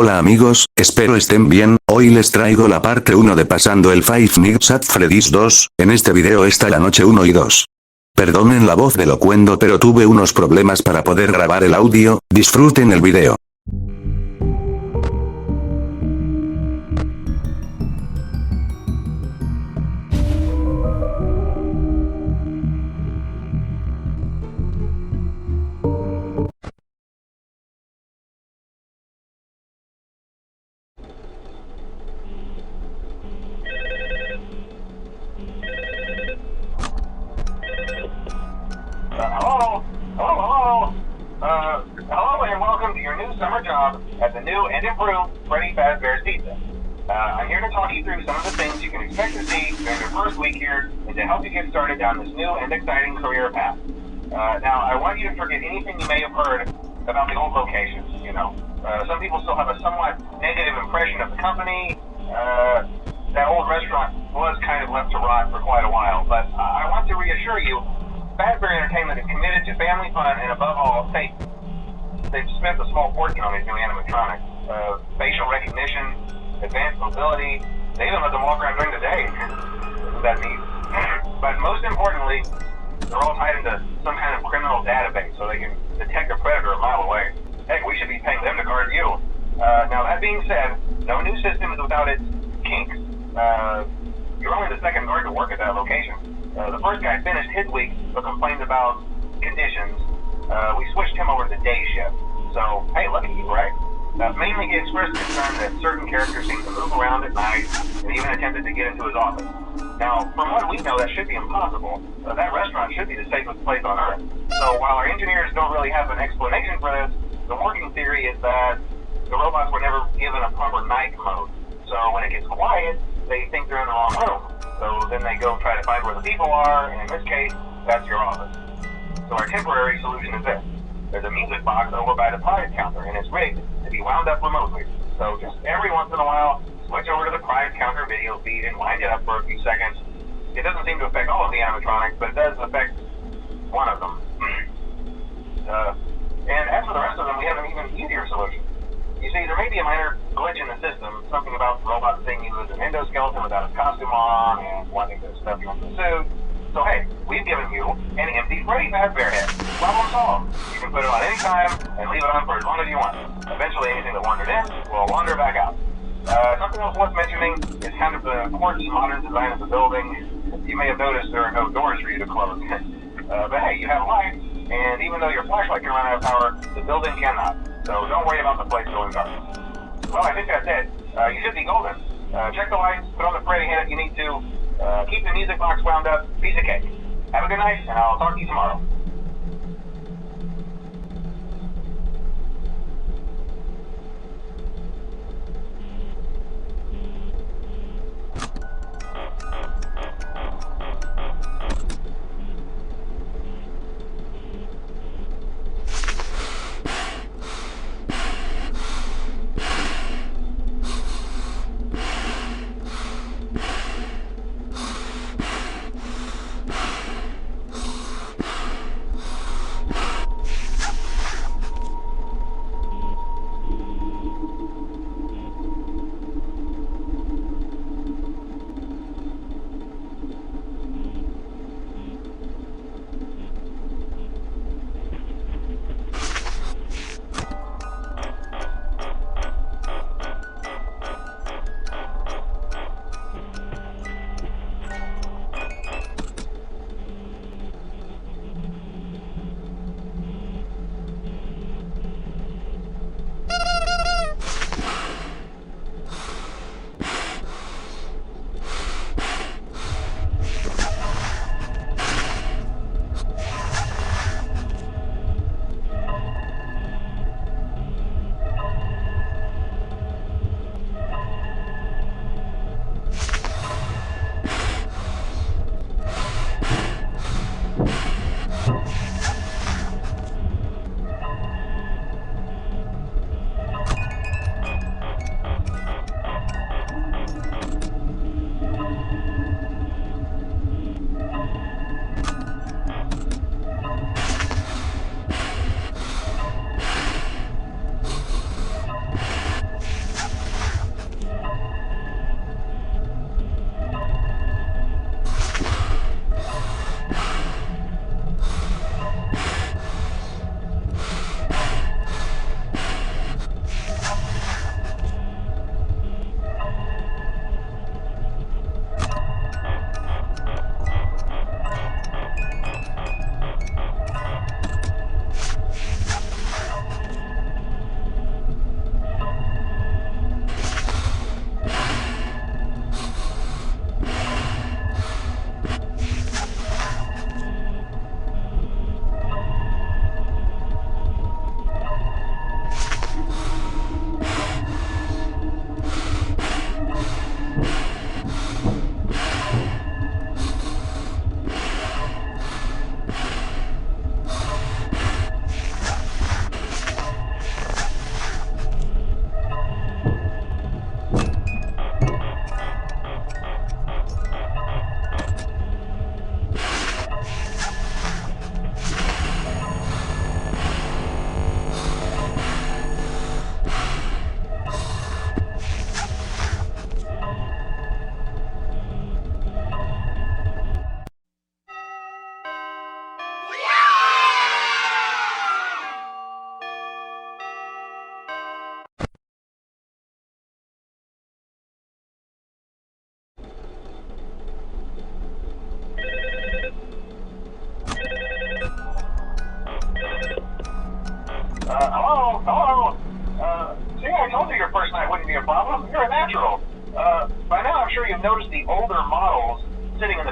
Hola amigos, espero estén bien, hoy les traigo la parte 1 de Pasando el Five Nights at Freddy's 2, en este video está la noche 1 y 2. Perdonen la voz de locuendo pero tuve unos problemas para poder grabar el audio, disfruten el video. Hello and welcome to your new summer job at the new and improved Freddy Fazbear's Pizza. I'm here to talk you through some of the things you can expect to see during your first week here and to help you get started down this new and exciting career path. Now, I want you to forget anything you may have heard about the old location. Some people still have a somewhat negative impression of the company. That old restaurant was kind of left to rot for quite a while, but I want to reassure you, Fazbear Entertainment is committed to family fun and above all, safety. They've spent a small fortune on these new animatronics. Facial recognition, advanced mobility, they even let them walk around during the day. Isn't that neat? But most importantly, they're all tied into some kind of criminal database so they can detect a predator a mile away. Heck, we should be paying them to guard you. Now that being said, no new system is without its kinks. You're only the second guard to work at that location. The first guy finished his week but complained about conditions. We switched him over to the day shift. So, hey, look at you, right? Mainly he expressed concern that certain characters seem to move around at night and even attempted to get into his office. Now, from what we know, that should be impossible. That restaurant should be the safest place on Earth. So while our engineers don't really have an explanation for this, the working theory is that the robots were never given a proper night mode. So when it gets quiet, they think they're in the wrong room. So then they go try to find where the people are, and in this case, that's your office. So our temporary solution is this. There's a music box over by the prize counter, and it's rigged to be wound up remotely. So just every once in a while, switch over to the prize counter video feed and wind it up for a few seconds. It doesn't seem to affect all of the animatronics, but it does affect one of them. And as for the rest of them, we have an even easier solution. You see, there may be a minor glitch in the system, something about the robot seeing you as an endoskeleton without his costume on and wanting to stuff you into the suit. So hey, we've given you an empty Freddy Fazbear head. Problem solved. You can put it on any time and leave it on for as long as you want. Eventually anything that wandered in will wander back out. Something else worth mentioning is kind of the quirky modern design of the building. You may have noticed there are no doors for you to close. But hey, you have lights, and even though your flashlight can run out of power, the building cannot. So don't worry about the place going dark. Well, I think that's it. You should be golden. Check the lights, put on the Freddy head if you need to. Keep the music box wound up. Piece of cake. Have a good night, and I'll talk to you tomorrow.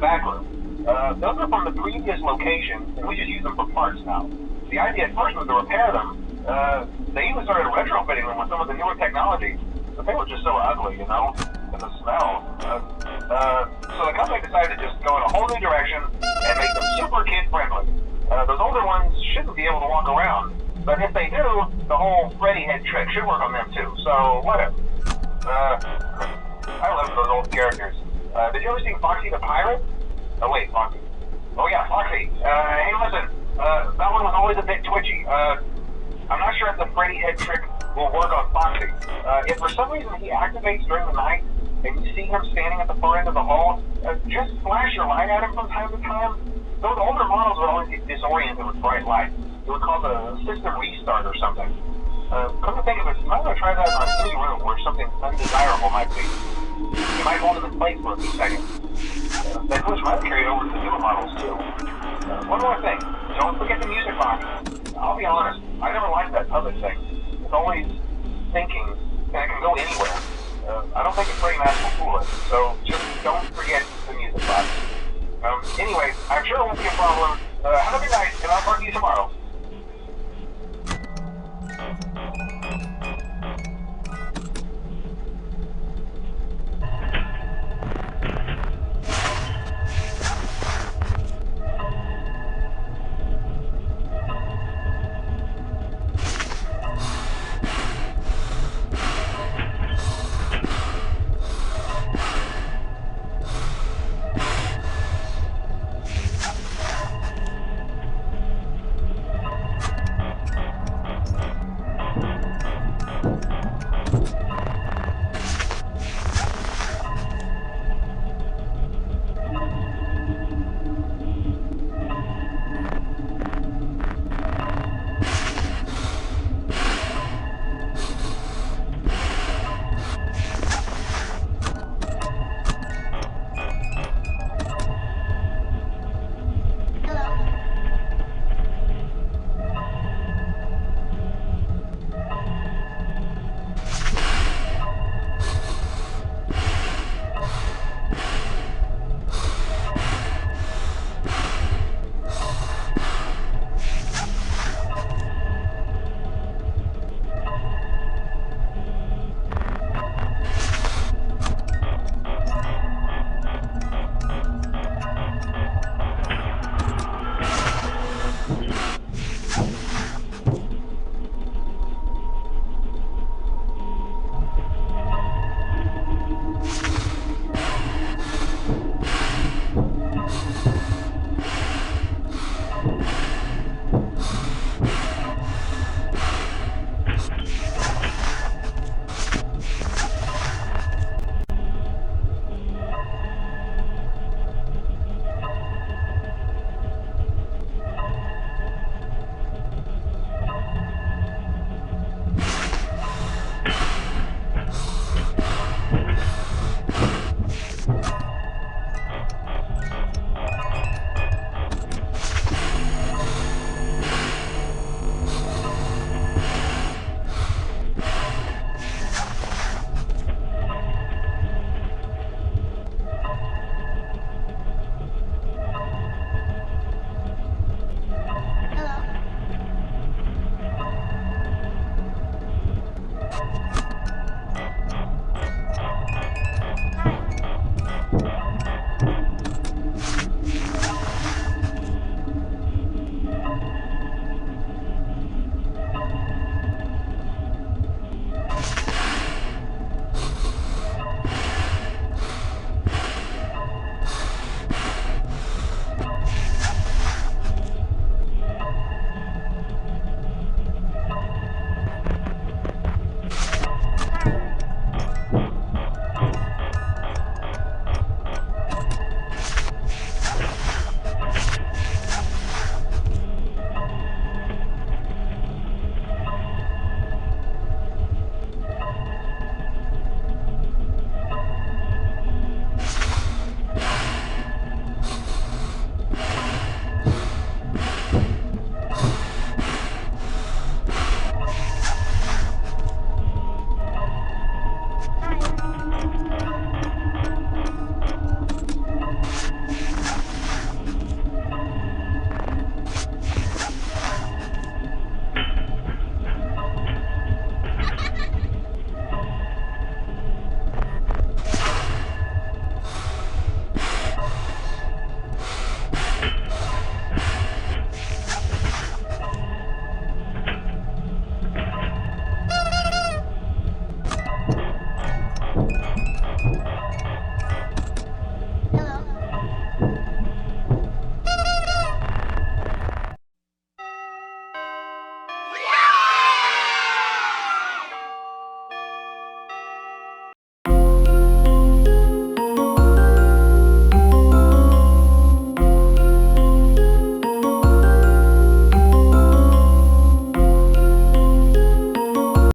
back room. Those are from the previous location, and we just use them for parts now. The idea at first was to repair them. They even started retrofitting them with some of the newer technology, but they were just so ugly, you know, and the smell. So the company decided to just go in a whole new direction and make them super kid-friendly. Those older ones shouldn't be able to walk around, but if they do, the whole Freddy head trick should work on them too, so whatever. I love those old characters. Did you ever see Foxy the Pirate? Oh wait, Foxy. Oh yeah, Foxy. Hey listen, that one was always a bit twitchy. I'm not sure if the Freddy head trick will work on Foxy. If for some reason he activates during the night, and you see him standing at the far end of the hall, just flash your light at him from time to time. Those older models would always get disoriented with bright light. It would cause a system restart or something. Come to think of it, you might want to try that on any room where something undesirable might be. You might hold him in place for a few seconds. That glitch might carry over to the newer models too. One more thing, don't forget the music box. I'll be honest, I never liked that puppet thing. It's always thinking, and it can go anywhere. I don't think a Freddy mask will fool it, so just don't forget the music box. Anyway, I'm sure it won't be a problem. Have a good night, and I'll talk to you tomorrow.